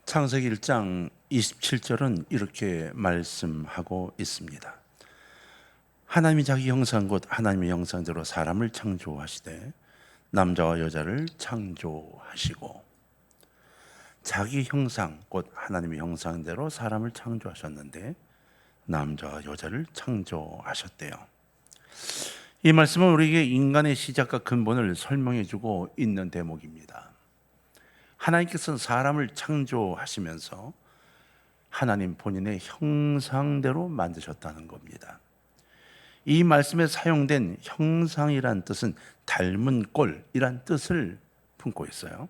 창세기 1장 27절은 이렇게 말씀하고 있습니다. 하나님이 자기 형상 곧 하나님의 형상대로 사람을 창조하시되 남자와 여자를 창조하시고, 자기 형상 곧 하나님의 형상대로 사람을 창조하셨는데 남자와 여자를 창조하셨대요. 이 말씀은 우리에게 인간의 시작과 근본을 설명해 주고 있는 대목입니다. 하나님께서는 사람을 창조하시면서 하나님 본인의 형상대로 만드셨다는 겁니다. 이 말씀에 사용된 형상이란 뜻은 닮은 꼴이란 뜻을 품고 있어요.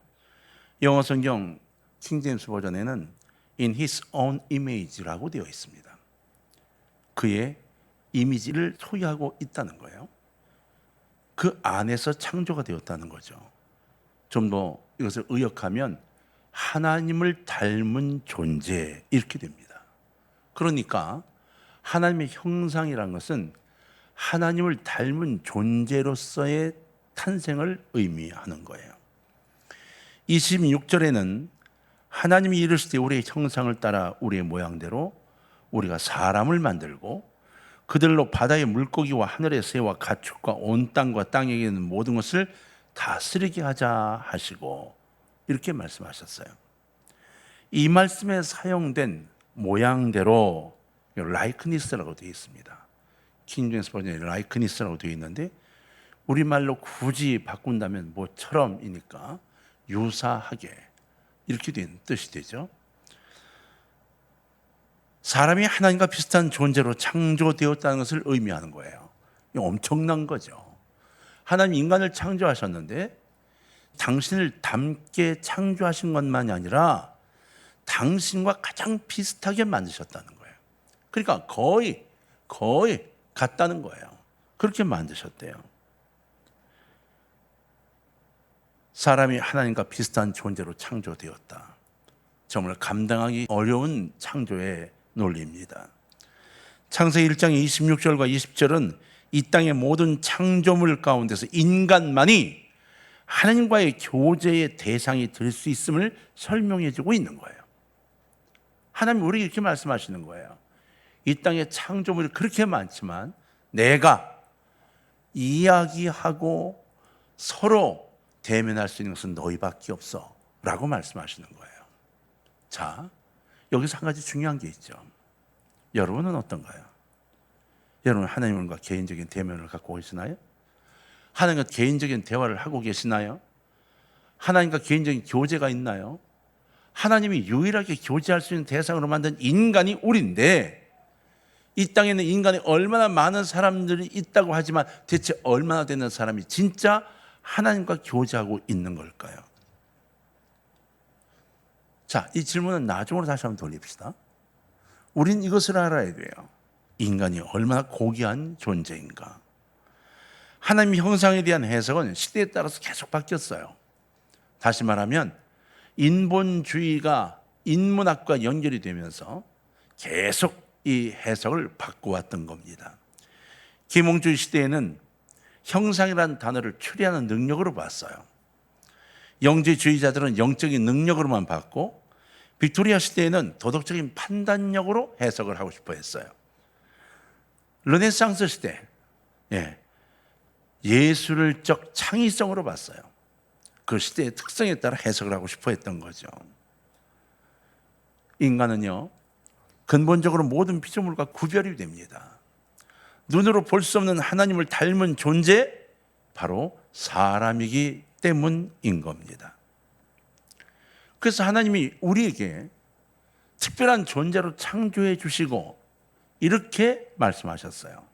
영어 성경 킹제임스 버전에는 in his own image라고 되어 있습니다. 그의 이미지를 소유하고 있다는 거예요. 그 안에서 창조가 되었다는 거죠. 좀 더 이것을 의역하면 하나님을 닮은 존재, 이렇게 됩니다. 그러니까 하나님의 형상이라는 것은 하나님을 닮은 존재로서의 탄생을 의미하는 거예요. 26절에는 하나님이 이르시되 우리의 형상을 따라 우리의 모양대로 우리가 사람을 만들고 그들로 바다의 물고기와 하늘의 새와 가축과 온 땅과 땅에 있는 모든 것을 다스리게 하자 하시고, 이렇게 말씀하셨어요. 이 말씀에 사용된 모양대로 라이크니스라고 되어 있습니다. 킹제임스 버전에 라이크니스라고 되어 있는데 우리말로 굳이 바꾼다면 뭐처럼이니까 유사하게, 이렇게 된 뜻이 되죠. 사람이 하나님과 비슷한 존재로 창조되었다는 것을 의미하는 거예요. 이거 엄청난 거죠. 하나님 인간을 창조하셨는데 당신을 닮게 창조하신 것만이 아니라 당신과 가장 비슷하게 만드셨다는 거예요. 그러니까 거의 같다는 거예요. 그렇게 만드셨대요. 사람이 하나님과 비슷한 존재로 창조되었다. 정말 감당하기 어려운 창조의 논리입니다. 창세기 1장 26절과 20절은 이 땅의 모든 창조물 가운데서 인간만이 하나님과의 교제의 대상이 될 수 있음을 설명해 주고 있는 거예요. 하나님 우리에게 이렇게 말씀하시는 거예요. 이 땅의 창조물이 그렇게 많지만 내가 이야기하고 서로 대면할 수 있는 것은 너희밖에 없어 라고 말씀하시는 거예요. 자, 여기서 한 가지 중요한 게 있죠. 여러분은 어떤가요? 여러분 하나님과 개인적인 대면을 갖고 계시나요? 하나님과 개인적인 대화를 하고 계시나요? 하나님과 개인적인 교제가 있나요? 하나님이 유일하게 교제할 수 있는 대상으로 만든 인간이 우리인데, 이 땅에는 인간이 얼마나 많은 사람들이 있다고 하지만 대체 얼마나 되는 사람이 진짜 하나님과 교제하고 있는 걸까요? 자, 이 질문은 나중으로 다시 한번 돌립시다. 우린 이것을 알아야 돼요. 인간이 얼마나 고귀한 존재인가. 하나님의 형상에 대한 해석은 시대에 따라서 계속 바뀌었어요. 다시 말하면 인본주의가 인문학과 연결이 되면서 계속 이 해석을 바꿔왔던 겁니다. 계몽주의 시대에는 형상이라는 단어를 추리하는 능력으로 봤어요. 영재주의자들은 영적인 능력으로만 봤고, 빅토리아 시대에는 도덕적인 판단력으로 해석을 하고 싶어 했어요. 르네상스 시대, 예술적 창의성으로 봤어요. 그 시대의 특성에 따라 해석을 하고 싶어 했던 거죠. 인간은요, 근본적으로 모든 피조물과 구별이 됩니다. 눈으로 볼 수 없는 하나님을 닮은 존재, 바로 사람이기 때문인 겁니다. 그래서 하나님이 우리에게 특별한 존재로 창조해 주시고 이렇게 말씀하셨어요.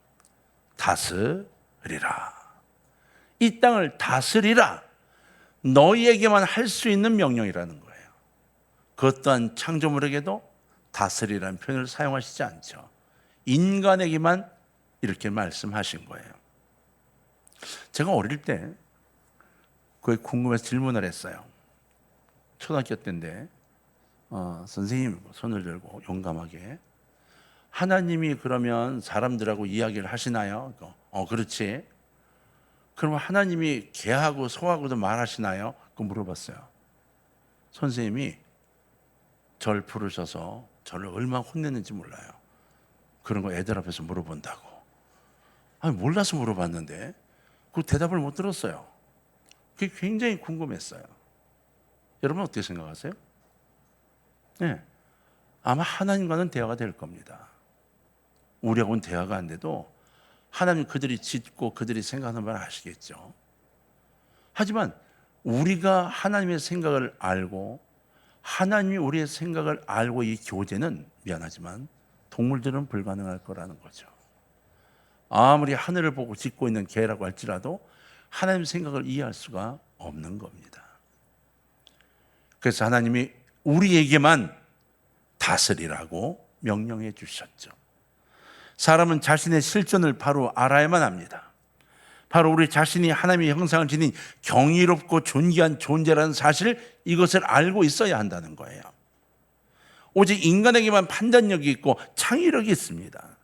다스리라. 이 땅을 다스리라. 너희에게만 할 수 있는 명령이라는 거예요. 그것 또한 창조물에게도 다스리라는 표현을 사용하시지 않죠. 인간에게만 이렇게 말씀하신 거예요. 제가 어릴 때 그게 궁금해서 질문을 했어요. 초등학교 때인데 선생님 손을 들고 용감하게, 하나님이 그러면 사람들하고 이야기를 하시나요? 그렇지. 그럼 하나님이 개하고 소하고도 말하시나요? 그거 물어봤어요. 선생님이 저를 부르셔서 저를 얼마나 혼냈는지 몰라요. 그런 거 애들 앞에서 물어본다고. 아니, 몰라서 물어봤는데 그 대답을 못 들었어요. 그게 굉장히 궁금했어요. 여러분 어떻게 생각하세요? 네, 아마 하나님과는 대화가 될 겁니다. 우리하고는 대화가 안 돼도 하나님 그들이 짓고 그들이 생각하는 말 아시겠죠. 하지만 우리가 하나님의 생각을 알고 하나님이 우리의 생각을 알고 이 교제는 미안하지만 동물들은 불가능할 거라는 거죠. 아무리 하늘을 보고 짖고 있는 개라고 할지라도 하나님의 생각을 이해할 수가 없는 겁니다. 그래서 하나님이 우리에게만 다스리라고 명령해 주셨죠. 사람은 자신의 실존을 바로 알아야만 합니다. 바로 우리 자신이 하나님의 형상을 지닌 경이롭고 존귀한 존재라는 사실, 이것을 알고 있어야 한다는 거예요. 오직 인간에게만 판단력이 있고 창의력이 있습니다.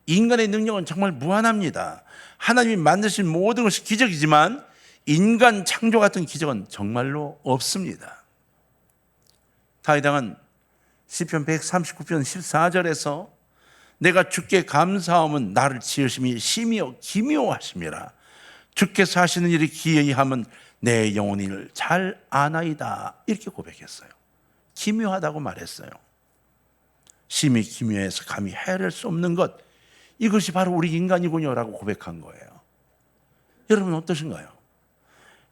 인간의 능력은 정말 무한합니다. 하나님이 만드신 모든 것이 기적이지만 인간 창조 같은 기적은 정말로 없습니다. 다윗왕은 시편 139편 14절에서 내가 주께 감사함은 나를 지으심이 심히여 기묘하심이라. 주께서 하시는 일이 기이함은 내 영혼을 잘 아나이다. 이렇게 고백했어요. 기묘하다고 말했어요. 심히 기묘해서 감히 헤아릴 수 없는 것, 이것이 바로 우리 인간이군요 라고 고백한 거예요. 여러분 어떠신가요?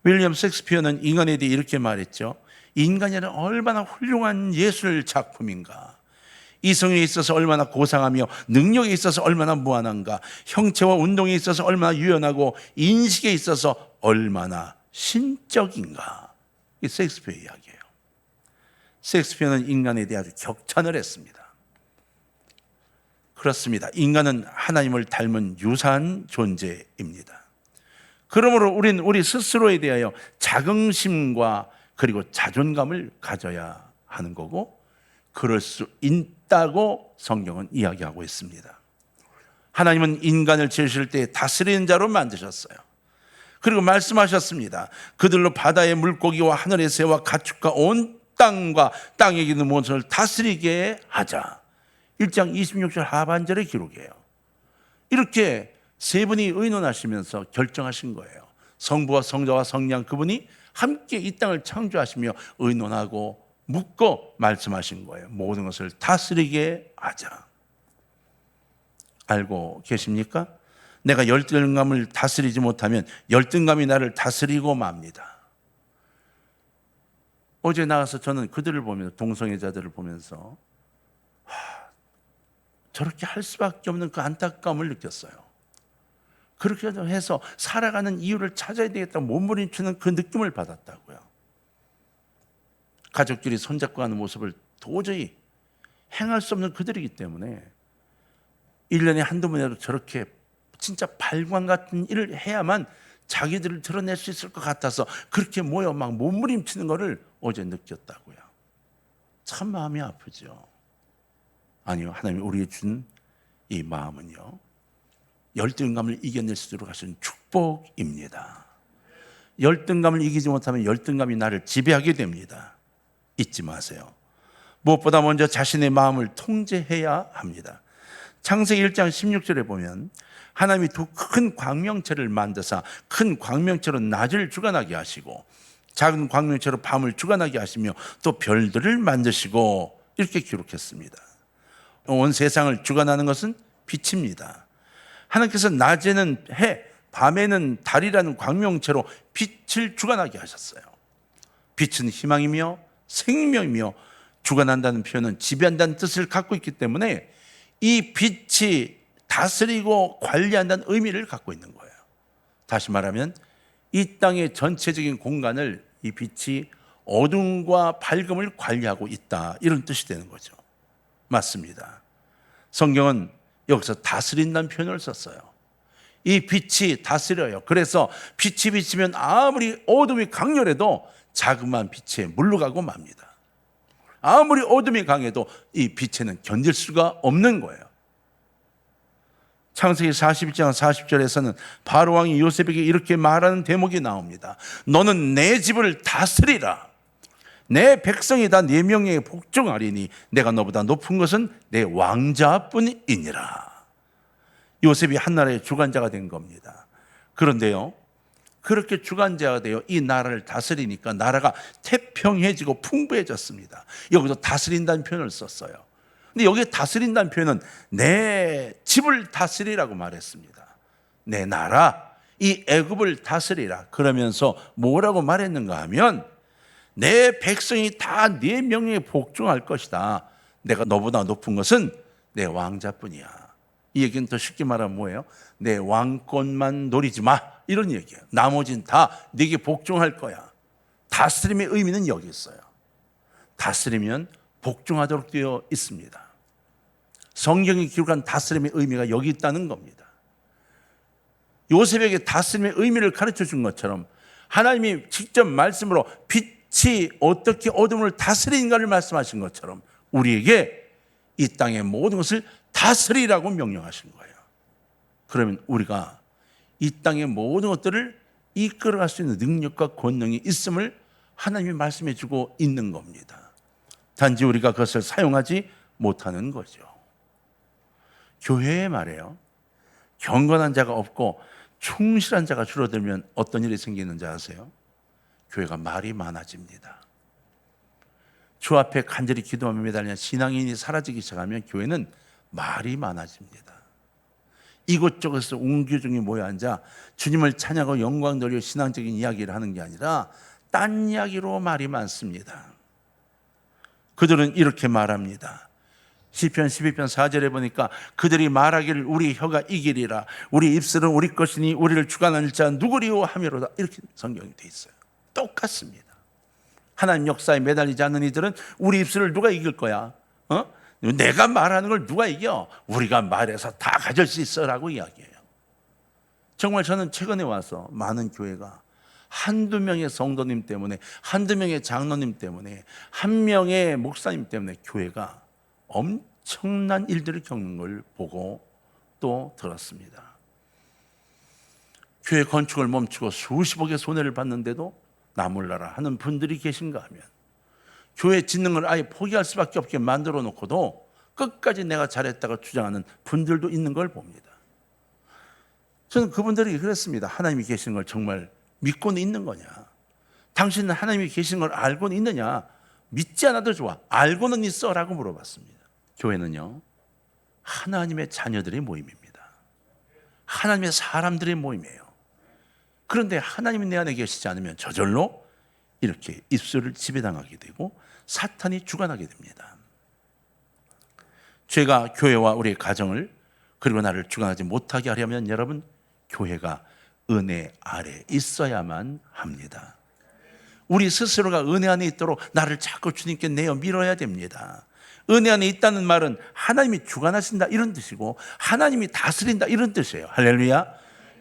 윌리엄 셰익스피어는 인간에 대해 이렇게 말했죠. 인간이란 얼마나 훌륭한 예술 작품인가. 이성에 있어서 얼마나 고상하며 능력에 있어서 얼마나 무한한가. 형체와 운동에 있어서 얼마나 유연하고 인식에 있어서 얼마나 신적인가. 이 셰익스피어 이야기예요. 셰익스피어는 인간에 대해 아주 격찬을 했습니다. 그렇습니다. 인간은 하나님을 닮은 유사한 존재입니다. 그러므로 우리는 우리 스스로에 대하여 자긍심과 그리고 자존감을 가져야 하는 거고, 그럴 수 있다고 성경은 이야기하고 있습니다. 하나님은 인간을 지으실 때 다스리는 자로 만드셨어요. 그리고 말씀하셨습니다. 그들로 바다의 물고기와 하늘의 새와 가축과 온 땅과 땅에 있는 모든 것을 다스리게 하자. 1장 26절 하반절의 기록이에요. 이렇게 세 분이 의논하시면서 결정하신 거예요. 성부와 성자와 성령 그분이 함께 이 땅을 창조하시며 의논하고 묻고 말씀하신 거예요. 모든 것을 다스리게 하자. 알고 계십니까? 내가 열등감을 다스리지 못하면 열등감이 나를 다스리고 맙니다. 어제 나가서 저는 그들을 보면서, 동성애자들을 보면서 저렇게 할 수밖에 없는 그 안타까움을 느꼈어요. 그렇게 해서 살아가는 이유를 찾아야 되겠다고 몸부림치는 그 느낌을 받았다고요. 가족끼리 손잡고 가는 모습을 도저히 행할 수 없는 그들이기 때문에 1년에 한두 번이라도 저렇게 진짜 발광 같은 일을 해야만 자기들을 드러낼 수 있을 것 같아서 그렇게 모여 막 몸부림치는 것을 어제 느꼈다고요. 참 마음이 아프죠. 아니요, 하나님이 우리에게 준 이 마음은요, 열등감을 이겨낼 수 있도록 하신 축복입니다. 열등감을 이기지 못하면 열등감이 나를 지배하게 됩니다. 잊지 마세요. 무엇보다 먼저 자신의 마음을 통제해야 합니다. 창세기 1장 16절에 보면 하나님이 두 큰 광명체를 만드사 큰 광명체로 낮을 주관하게 하시고 작은 광명체로 밤을 주관하게 하시며 또 별들을 만드시고 이렇게 기록했습니다. 온 세상을 주관하는 것은 빛입니다. 하나님께서 낮에는 해, 밤에는 달이라는 광명체로 빛을 주관하게 하셨어요. 빛은 희망이며 생명이며 주관한다는 표현은 지배한다는 뜻을 갖고 있기 때문에 이 빛이 다스리고 관리한다는 의미를 갖고 있는 거예요. 다시 말하면 이 땅의 전체적인 공간을 이 빛이 어둠과 밝음을 관리하고 있다, 이런 뜻이 되는 거죠. 맞습니다. 성경은 여기서 다스린다는 표현을 썼어요. 이 빛이 다스려요. 그래서 빛이 비치면 아무리 어둠이 강렬해도 자그마한 빛에 물러가고 맙니다. 아무리 어둠이 강해도 이 빛에는 견딜 수가 없는 거예요. 창세기 41장 40절에서는 바로 왕이 요셉에게 이렇게 말하는 대목이 나옵니다. 너는 내 집을 다스리라. 내 백성이 다 네 명령에 복종하리니 내가 너보다 높은 것은 내 왕자뿐이니라. 요셉이 한 나라의 주관자가 된 겁니다. 그런데요, 그렇게 주관자가 되어 이 나라를 다스리니까 나라가 태평해지고 풍부해졌습니다. 여기서 다스린다는 표현을 썼어요. 근데 여기에 다스린다는 표현은 내 집을 다스리라고 말했습니다. 내 나라, 이 애굽을 다스리라. 그러면서 뭐라고 말했는가 하면 내 백성이 다 네 명령에 복종할 것이다. 내가 너보다 높은 것은 내 왕자뿐이야. 이 얘기는 더 쉽게 말하면 뭐예요? 내 왕권만 노리지 마, 이런 얘기예요. 나머지는 다 네게 복종할 거야. 다스림의 의미는 여기 있어요. 다스리면 복종하도록 되어 있습니다. 성경이 기록한 다스림의 의미가 여기 있다는 겁니다. 요셉에게 다스림의 의미를 가르쳐 준 것처럼 하나님이 직접 말씀으로 빛이 어떻게 어둠을 다스리는가를 말씀하신 것처럼 우리에게 이 땅의 모든 것을 다스리라고 명령하신 거예요. 그러면 우리가 이 땅의 모든 것들을 이끌어갈 수 있는 능력과 권능이 있음을 하나님이 말씀해 주고 있는 겁니다. 단지 우리가 그것을 사용하지 못하는 거죠. 교회에 말해요, 경건한 자가 없고 충실한 자가 줄어들면 어떤 일이 생기는지 아세요? 교회가 말이 많아집니다. 주 앞에 간절히 기도하며 매달리는 신앙인이 사라지기 시작하면 교회는 말이 많아집니다. 이곳저곳에서 옹기종이 모여 앉아 주님을 찬양하고 영광 돌려 신앙적인 이야기를 하는 게 아니라 딴 이야기로 말이 많습니다. 그들은 이렇게 말합니다. 시편 12편 4절에 보니까 그들이 말하기를 우리 혀가 이기리라, 우리 입술은 우리 것이니 우리를 주관할 자 누구리요 하미로다. 이렇게 성경이 돼 있어요. 똑같습니다. 하나님 역사에 매달리지 않는 이들은 우리 입술을 누가 이길 거야? 내가 말하는 걸 누가 이겨? 우리가 말해서 다 가질 수 있어라고 이야기해요. 정말 저는 최근에 와서 많은 교회가 한두 명의 성도님 때문에, 한두 명의 장로님 때문에, 한 명의 목사님 때문에 교회가 엄청난 일들을 겪는 걸 보고 또 들었습니다. 교회 건축을 멈추고 수십억의 손해를 봤는데도 나 몰라라 하는 분들이 계신가 하면, 교회 짓는 걸 아예 포기할 수밖에 없게 만들어 놓고도 끝까지 내가 잘했다고 주장하는 분들도 있는 걸 봅니다. 저는 그분들이 그랬습니다. 하나님이 계시는 걸 정말 믿고는 있는 거냐? 당신은 하나님이 계시는 걸 알고는 있느냐? 믿지 않아도 좋아, 알고는 있어 라고 물어봤습니다. 교회는요, 하나님의 자녀들의 모임입니다. 하나님의 사람들의 모임이에요. 그런데 하나님이 내 안에 계시지 않으면 저절로 이렇게 입술을 지배당하게 되고 사탄이 주관하게 됩니다. 죄가 교회와 우리의 가정을, 그리고 나를 주관하지 못하게 하려면 여러분, 교회가 은혜 아래 있어야만 합니다. 우리 스스로가 은혜 안에 있도록 나를 자꾸 주님께 내어 밀어야 됩니다. 은혜 안에 있다는 말은 하나님이 주관하신다 이런 뜻이고 하나님이 다스린다 이런 뜻이에요. 할렐루야.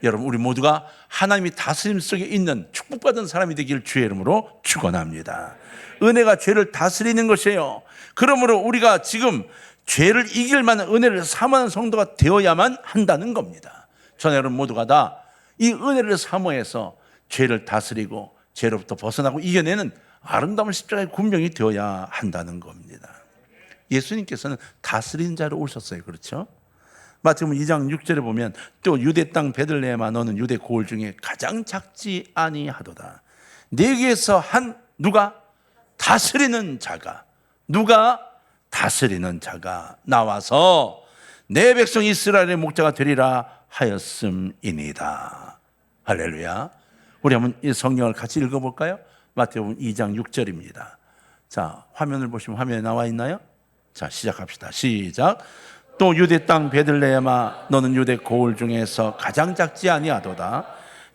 여러분, 우리 모두가 하나님이 다스림 속에 있는 축복받은 사람이 되길 주의 이름으로 축원합니다. 은혜가 죄를 다스리는 것이에요. 그러므로 우리가 지금 죄를 이길 만한 은혜를 사모하는 성도가 되어야만 한다는 겁니다. 저는 여러분 모두가 다 이 은혜를 사모해서 죄를 다스리고 죄로부터 벗어나고 이겨내는 아름다운 십자가의 군병이 되어야 한다는 겁니다. 예수님께서는 다스리는 자로 오셨어요. 그렇죠? 마태복음 2장 6절에 보면 또 유대 땅 베들레헴아 너는 유대 고을 중에 가장 작지 아니하도다. 네게서 한 누가 다스리는 자가, 누가 다스리는 자가 나와서 내 백성 이스라엘의 목자가 되리라 하였음이니이다. 할렐루야. 우리 한번 이 성경을 같이 읽어볼까요? 마태복음 2장 6절입니다. 자, 화면을 보시면 화면에 나와 있나요? 자, 시작합시다. 시작. 또 유대 땅 베들레헴아 너는 유대 고을 중에서 가장 작지 아니하도다.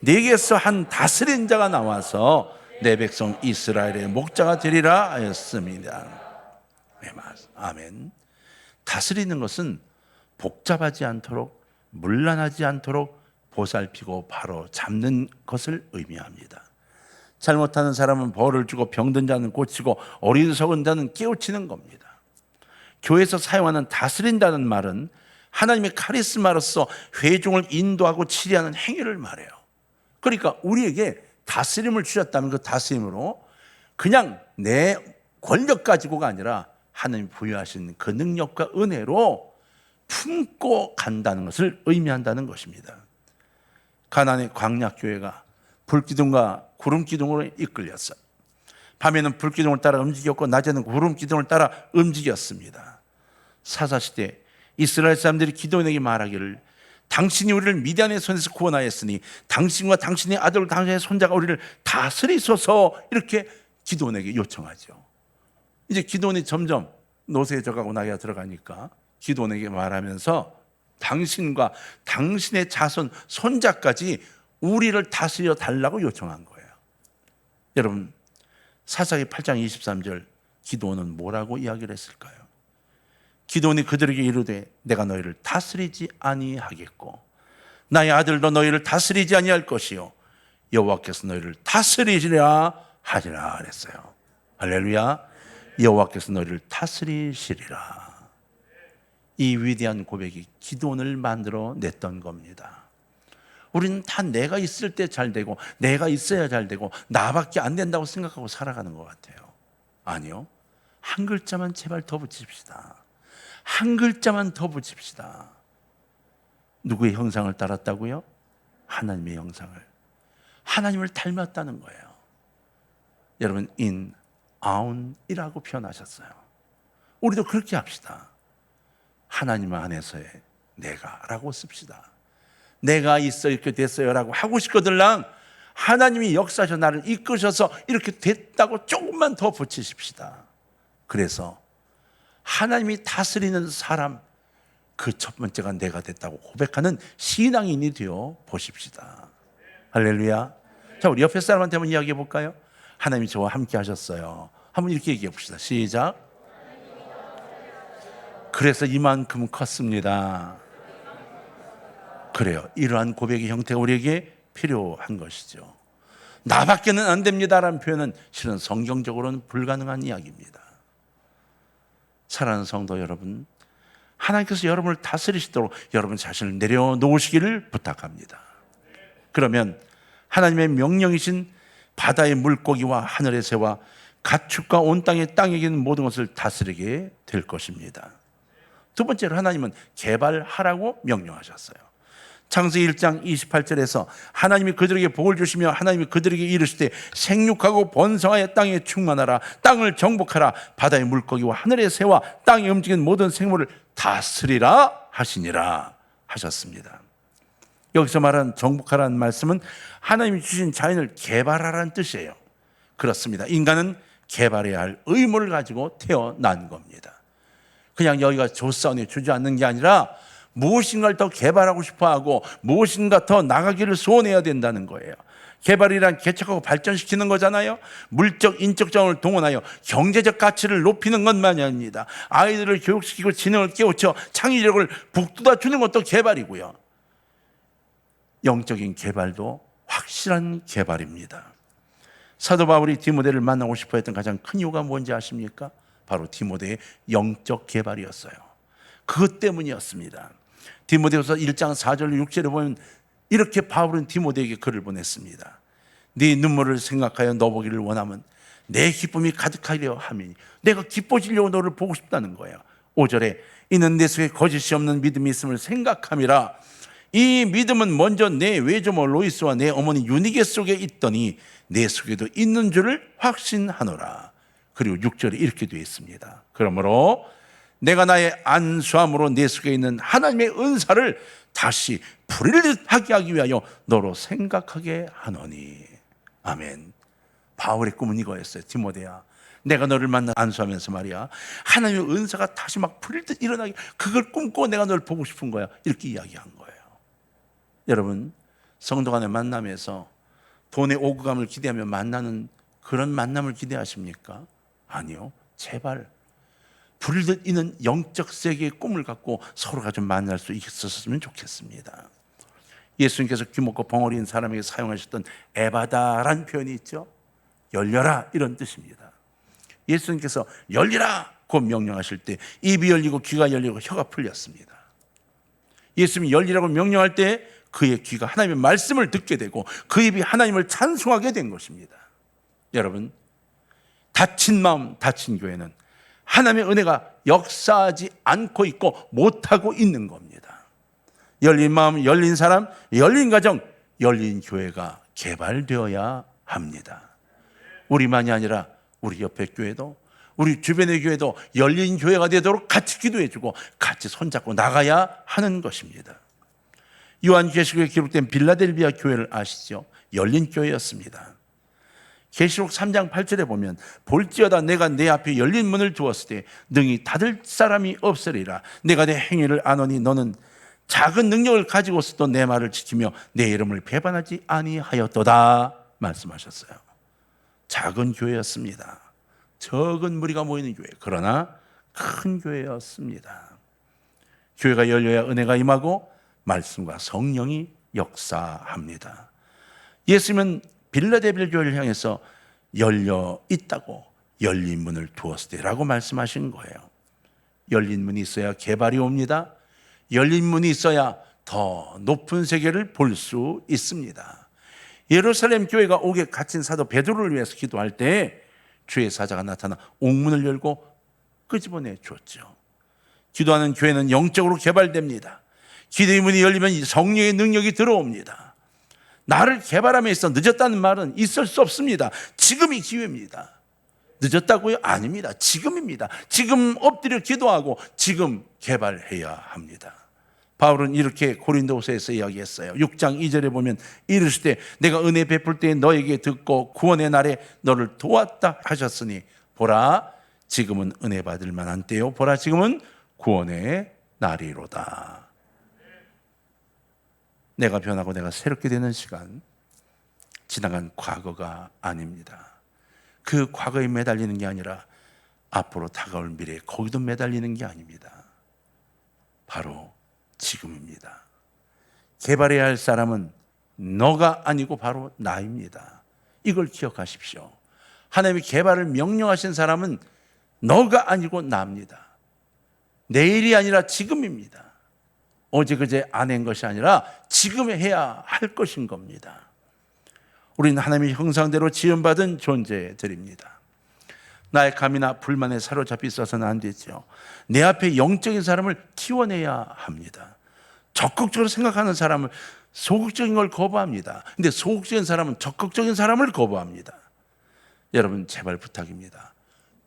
네게서 한 다스린 자가 나와서 내 백성 이스라엘의 목자가 되리라 하였습니다. 네, 아멘. 다스리는 것은 복잡하지 않도록, 문란하지 않도록 보살피고 바로 잡는 것을 의미합니다. 잘못하는 사람은 벌을 주고 병든 자는 고치고 어리석은 자는 깨우치는 겁니다. 교회에서 사용하는 다스린다는 말은 하나님의 카리스마로서 회중을 인도하고 치리하는 행위를 말해요. 그러니까 우리에게 다스림을 주셨다면 그 다스림으로 그냥 내 권력 가지고가 아니라 하나님 부여하신 그 능력과 은혜로 품고 간다는 것을 의미한다는 것입니다. 가나안의 광야교회가 불기둥과 구름기둥으로 이끌렸어요. 밤에는 불기둥을 따라 움직였고 낮에는 구름기둥을 따라 움직였습니다. 사사시대 이스라엘 사람들이 기도원에게 말하기를 당신이 우리를 미디안의 손에서 구원하였으니 당신과 당신의 아들 당신의 손자가 우리를 다스리소서, 이렇게 기도원에게 요청하죠. 이제 기도원이 점점 노쇠져가고 나이가 들어가니까 기도원에게 말하면서 당신과 당신의 자손 손자까지 우리를 다스려 달라고 요청한 거예요. 여러분, 사사기 8장 23절 기도원은 뭐라고 이야기를 했을까요? 기도원이 그들에게 이르되 내가 너희를 다스리지 아니하겠고 나의 아들도 너희를 다스리지 아니할 것이요 여호와께서 너희를 다스리시리라 하리라 그랬어요. 할렐루야. 여호와께서 너희를 다스리시리라. 이 위대한 고백이 기도원을 만들어 냈던 겁니다. 우리는 다 내가 있을 때 잘 되고 내가 있어야 잘 되고 나밖에 안 된다고 생각하고 살아가는 것 같아요. 아니요, 한 글자만 제발 더 붙입시다. 한 글자만 더 붙입시다. 누구의 형상을 따랐다고요? 하나님의 형상을, 하나님을 닮았다는 거예요. 여러분, 인 아운이라고 표현하셨어요. 우리도 그렇게 합시다. 하나님 안에서의 내가라고 씁시다. 내가 있어 이렇게 됐어요 라고 하고 싶거들랑 하나님이 역사하셔 나를 이끄셔서 이렇게 됐다고 조금만 더 붙이십시다. 그래서 하나님이 다스리는 사람, 그 첫 번째가 내가 됐다고 고백하는 신앙인이 되어 보십시다. 할렐루야. 자, 우리 옆에 사람한테 한번 이야기해 볼까요? 하나님이 저와 함께 하셨어요. 한번 이렇게 얘기해 봅시다. 시작. 그래서 이만큼 컸습니다. 그래요. 이러한 고백의 형태가 우리에게 필요한 것이죠. 나밖에는 안 됩니다라는 표현은 실은 성경적으로는 불가능한 이야기입니다. 사랑하는 성도 여러분, 하나님께서 여러분을 다스리시도록 여러분 자신을 내려놓으시기를 부탁합니다. 그러면 하나님의 명령이신 바다의 물고기와 하늘의 새와 가축과 온 땅에 있는 모든 것을 다스리게 될 것입니다. 두 번째로 하나님은 개발하라고 명령하셨어요. 창세기 1장 28절에서 하나님이 그들에게 복을 주시며 하나님이 그들에게 이르시되 생육하고 번성하여 땅에 충만하라, 땅을 정복하라, 바다의 물고기와 하늘의 새와 땅에 움직이는 모든 생물을 다스리라 하시니라 하셨습니다. 여기서 말하는 정복하라는 말씀은 하나님이 주신 자연을 개발하라는 뜻이에요. 그렇습니다. 인간은 개발해야 할 의무를 가지고 태어난 겁니다. 그냥 여기가 좋사오니 주저앉는 게 아니라 무엇인가를 더 개발하고 싶어하고 무엇인가 더 나가기를 소원해야 된다는 거예요. 개발이란 개척하고 발전시키는 거잖아요. 물적, 인적 자원을 동원하여 경제적 가치를 높이는 것만이 아닙니다. 아이들을 교육시키고 지능을 깨우쳐 창의력을 북돋아 주는 것도 개발이고요. 영적인 개발도 확실한 개발입니다. 사도 바울이 디모데를 만나고 싶어 했던 가장 큰 이유가 뭔지 아십니까? 바로 디모데의 영적 개발이었어요. 그것 때문이었습니다. 디모데후서 1장 4절 6절에 보면 이렇게 바울은 디모데에게 글을 보냈습니다. 네 눈물을 생각하여 너 보기를 원하면 내 기쁨이 가득하려 함이니, 내가 기뻐지려고 너를 보고 싶다는 거예요. 5절에 이는 내 속에 거짓이 없는 믿음이 있음을 생각함이라. 이 믿음은 먼저 내 외조모 로이스와 내 어머니 유니게 속에 있더니 내 속에도 있는 줄을 확신하노라. 그리고 6절에 이렇게 되어 있습니다. 그러므로 내가 나의 안수함으로 내 속에 있는 하나님의 은사를 다시 불일하게 하기 위하여 너로 생각하게 하노니. 아멘. 바울의 꿈은 이거였어요. 디모데야, 내가 너를 만나 안수하면서 말이야, 하나님의 은사가 다시 막 불일듯 일어나게, 그걸 꿈꾸고 내가 너를 보고 싶은 거야. 이렇게 이야기한 거예요. 여러분, 성도 간의 만남에서 돈의 오구감을 기대하며 만나는 그런 만남을 기대하십니까? 아니요. 제발 불일듯 있는 영적 세계의 꿈을 갖고 서로가 좀 만날 수 있었으면 좋겠습니다. 예수님께서 귀먹고 벙어리인 사람에게 사용하셨던 에바다라는 표현이 있죠. 열려라, 이런 뜻입니다. 예수님께서 열리라 고 명령하실 때 입이 열리고 귀가 열리고 혀가 풀렸습니다. 예수님이 열리라고 명령할 때 그의 귀가 하나님의 말씀을 듣게 되고 그 입이 하나님을 찬송하게 된 것입니다. 여러분, 다친 마음, 다친 교회는 하나님의 은혜가 역사하지 않고 있고 못하고 있는 겁니다. 열린 마음, 열린 사람, 열린 가정, 열린 교회가 개발되어야 합니다. 우리만이 아니라 우리 옆에 교회도, 우리 주변의 교회도 열린 교회가 되도록 같이 기도해주고 같이 손잡고 나가야 하는 것입니다. 요한계시록에 기록된 빌라델비아 교회를 아시죠? 열린 교회였습니다. 계시록 3장 8절에 보면 볼지어다 내가 내 앞에 열린 문을 두었을 때 능히 닫을 사람이 없으리라. 내가 내 행위를 아노니 너는 작은 능력을 가지고서도 내 말을 지키며 내 이름을 배반하지 아니하였도다 말씀하셨어요. 작은 교회였습니다. 적은 무리가 모이는 교회, 그러나 큰 교회였습니다. 교회가 열려야 은혜가 임하고 말씀과 성령이 역사합니다. 예수님은 빌라델비아 교회를 향해서 열려 있다고 열린 문을 두었을 때라고 말씀하신 거예요. 열린 문이 있어야 개발이 옵니다. 열린 문이 있어야 더 높은 세계를 볼 수 있습니다. 예루살렘 교회가 옥에 갇힌 사도 베드로를 위해서 기도할 때 주의 사자가 나타나 옥문을 열고 끄집어내 주었죠. 기도하는 교회는 영적으로 개발됩니다. 기도의 문이 열리면 성령의 능력이 들어옵니다. 나를 개발함에 있어 늦었다는 말은 있을 수 없습니다. 지금이 기회입니다. 늦었다고요? 아닙니다. 지금입니다. 지금 엎드려 기도하고 지금 개발해야 합니다. 바울은 이렇게 고린도후서에서 이야기했어요. 6장 2절에 보면 이르실 때 내가 은혜 베풀 때 너에게 듣고 구원의 날에 너를 도왔다 하셨으니 보라 지금은 은혜 받을 만한 때요 보라 지금은 구원의 날이로다. 내가 변하고 내가 새롭게 되는 시간, 지나간 과거가 아닙니다. 그 과거에 매달리는 게 아니라 앞으로 다가올 미래에 거기도 매달리는 게 아닙니다. 바로 지금입니다. 개발해야 할 사람은 너가 아니고 바로 나입니다. 이걸 기억하십시오. 하나님이 개발을 명령하신 사람은 너가 아니고 나입니다. 내일이 아니라 지금입니다. 어제 그제 안 한 것이 아니라 지금 해야 할 것인 겁니다. 우리는 하나님의 형상대로 지음받은 존재들입니다. 나의 감이나 불만에 사로잡혀 있어서는 안 되죠. 내 앞에 영적인 사람을 키워내야 합니다. 적극적으로 생각하는 사람을 소극적인 걸 거부합니다. 근데 소극적인 사람은 적극적인 사람을 거부합니다. 여러분 제발 부탁입니다.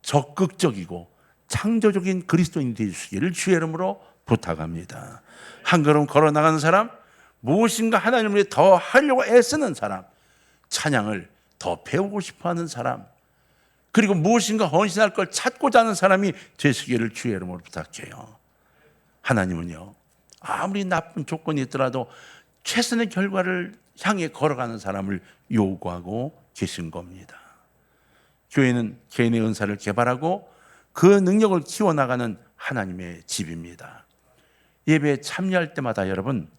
적극적이고 창조적인 그리스도인이 되시기를 주의 이름으로 부탁합니다. 한 걸음 걸어 나가는 사람, 무엇인가 하나님을 위해 더 하려고 애쓰는 사람, 찬양을 더 배우고 싶어하는 사람, 그리고 무엇인가 헌신할 걸 찾고자 하는 사람이 되시기를 주의 이름으로 부탁해요. 하나님은요, 아무리 나쁜 조건이 있더라도 최선의 결과를 향해 걸어가는 사람을 요구하고 계신 겁니다. 교회는 개인의 은사를 개발하고 그 능력을 키워나가는 하나님의 집입니다. 예배에 참여할 때마다 여러분,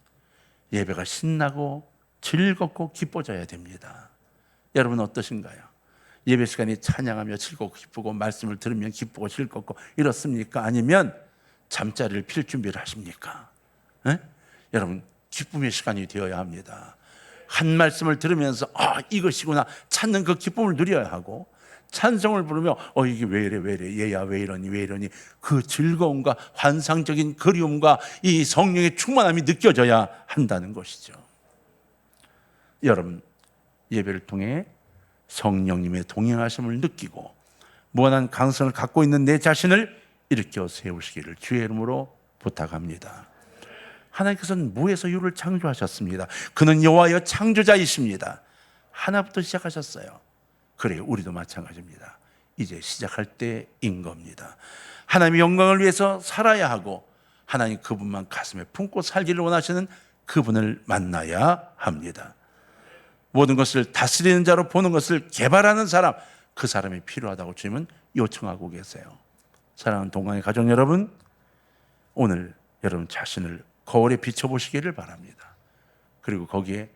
예배가 신나고 즐겁고 기뻐져야 됩니다. 여러분 어떠신가요? 예배 시간에 찬양하며 즐겁고 기쁘고 말씀을 들으면 기쁘고 즐겁고 이렇습니까? 아니면 잠자리를 필 준비를 하십니까? 에? 여러분 기쁨의 시간이 되어야 합니다. 한 말씀을 들으면서 이것이구나 찾는 그 기쁨을 누려야 하고, 찬송을 부르며 이게 왜 이래 얘야 왜 이러니 그 즐거움과 환상적인 그리움과 이 성령의 충만함이 느껴져야 한다는 것이죠. 여러분 예배를 통해 성령님의 동행하심을 느끼고 무한한 강성을 갖고 있는 내 자신을 일으켜 세우시기를 주의 이름으로 부탁합니다. 하나님께서는 무에서 유를 창조하셨습니다. 그는 여호와여 창조자이십니다. 하나부터 시작하셨어요. 그래요, 우리도 마찬가지입니다. 이제 시작할 때인 겁니다. 하나님의 영광을 위해서 살아야 하고 하나님 그분만 가슴에 품고 살기를 원하시는 그분을 만나야 합니다. 모든 것을 다스리는 자로 보는 것을 개발하는 사람, 그 사람이 필요하다고 주님은 요청하고 계세요. 사랑하는 동강의 가족 여러분, 오늘 여러분 자신을 거울에 비춰보시기를 바랍니다. 그리고 거기에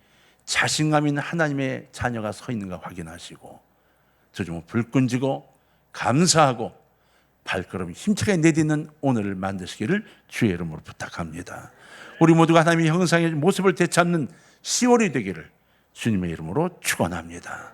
자신감 있는 하나님의 자녀가 서 있는가 확인하시고 조금 불끈지고 감사하고 발걸음 힘차게 내딛는 오늘을 만드시기를 주의 이름으로 부탁합니다. 우리 모두가 하나님의 형상의 모습을 되찾는 10월이 되기를 주님의 이름으로 축원합니다.